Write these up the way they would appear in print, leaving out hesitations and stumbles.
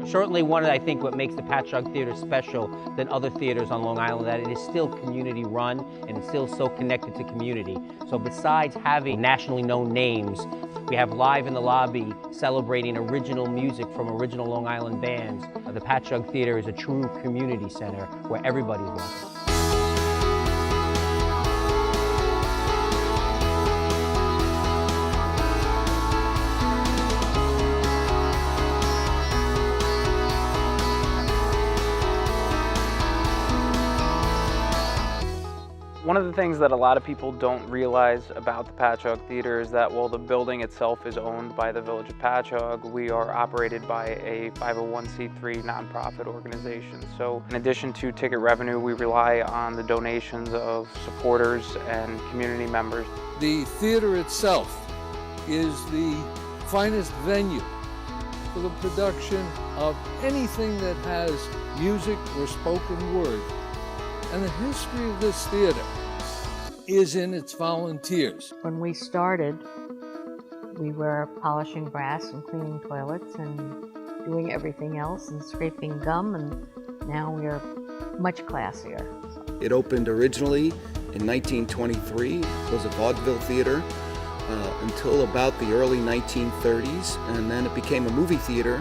Certainly one of, I think, what makes the Patchogue Theater special than other theaters on Long Island, that it is still community run and it's still so connected to community. So besides having nationally known names, we have Live in the Lobby celebrating original music from original Long Island bands. The Patchogue Theater is a true community center where everybody's welcome. One of the things that a lot of people don't realize about the Patchogue Theater is that while the building itself is owned by the Village of Patchogue, we are operated by a 501c3 nonprofit organization. So in addition to ticket revenue, we rely on the donations of supporters and community members. The theater itself is the finest venue for the production of anything that has music or spoken word. And the history of this theater is in its volunteers. When we started, we were polishing brass and cleaning toilets and doing everything else and scraping gum, and now we're much classier. It opened originally in 1923. It was a vaudeville theater until about the early 1930s, and then it became a movie theater.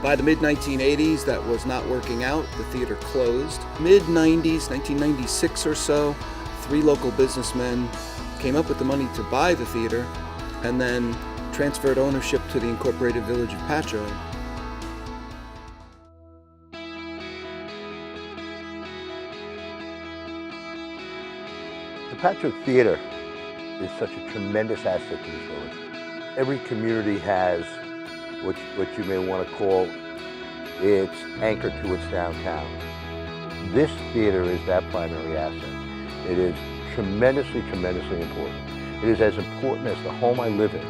By the mid-1980s, that was not working out. The theater closed. Mid-90s, 1996 or so, 3 local businessmen came up with the money to buy the theater and then transferred ownership to the incorporated village of Patchogue. The Patchogue Theater is such a tremendous asset to this village. Every community has what you may want to call its anchor to its downtown. This theater is that primary asset. It is tremendously, tremendously important. It is as important as the home I live in.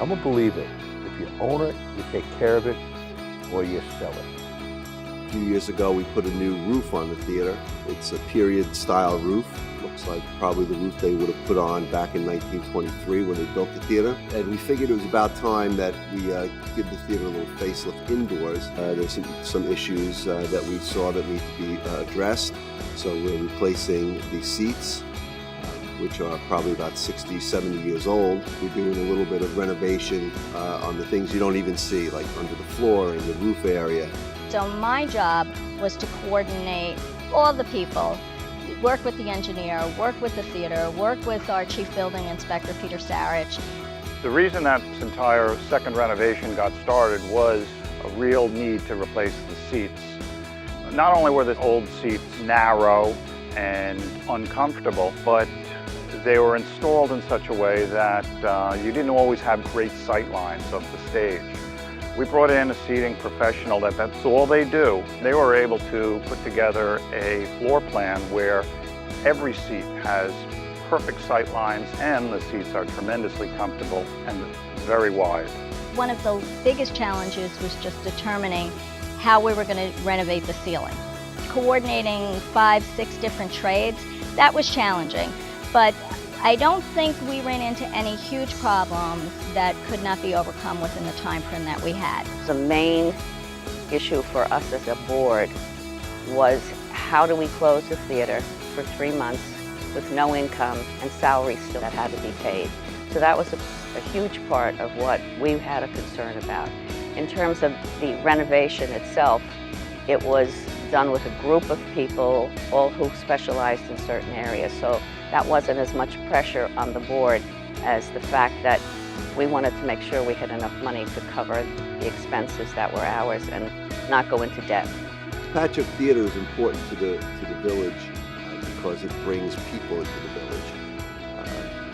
I'm a believer. If you own it, you take care of it, or you sell it. A few years ago, we put a new roof on the theater. It's a period-style roof. Looks like probably the roof they would have put on back in 1923 when they built the theater. And we figured it was about time that we give the theater a little facelift indoors. There's some issues that we saw that need to be addressed. So we're replacing the seats, which are probably about 60, 70 years old. We're doing a little bit of renovation on the things you don't even see, like under the floor and the roof area. So my job was to coordinate all the people, work with the engineer, work with the theater, work with our chief building inspector, Peter Sarich. The reason that this entire second renovation got started was a real need to replace the seats. Not only were the old seats narrow and uncomfortable, but they were installed in such a way that you didn't always have great sight lines of the stage. We brought in a seating professional that's all they do. They were able to put together a floor plan where every seat has perfect sight lines and the seats are tremendously comfortable and very wide. One of the biggest challenges was just determining how we were going to renovate the ceiling. Coordinating 5, 6 different trades, that was challenging, but I don't think we ran into any huge problems that could not be overcome within the time frame that we had. The main issue for us as a board was how do we close the theater for 3 months with no income and salaries still that had to be paid. So that was a huge part of what we had a concern about. In terms of the renovation itself, it was done with a group of people, all who specialized in certain areas. So that wasn't as much pressure on the board as the fact that we wanted to make sure we had enough money to cover the expenses that were ours and not go into debt. Patchogue Theater is important to the village because it brings people into the village.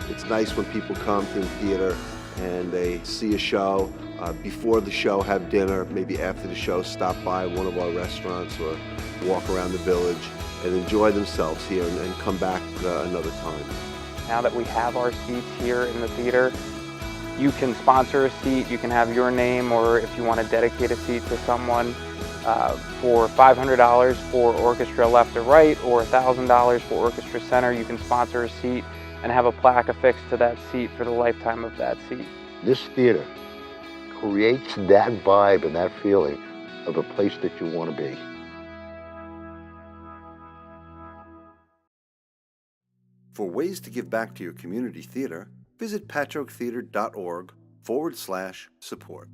It's nice when people come to the theater and they see a show. Before the show, have dinner. Maybe after the show, stop by one of our restaurants or walk around the village and enjoy themselves here and come back another time. Now that we have our seats here in the theater, you can sponsor a seat, you can have your name, or if you want to dedicate a seat to someone, for $500 for orchestra left or right, or $1,000 for orchestra center, you can sponsor a seat and have a plaque affixed to that seat for the lifetime of that seat. This theater creates that vibe and that feeling of a place that you want to be. For ways to give back to your community theater, visit patchoguetheater.org/support.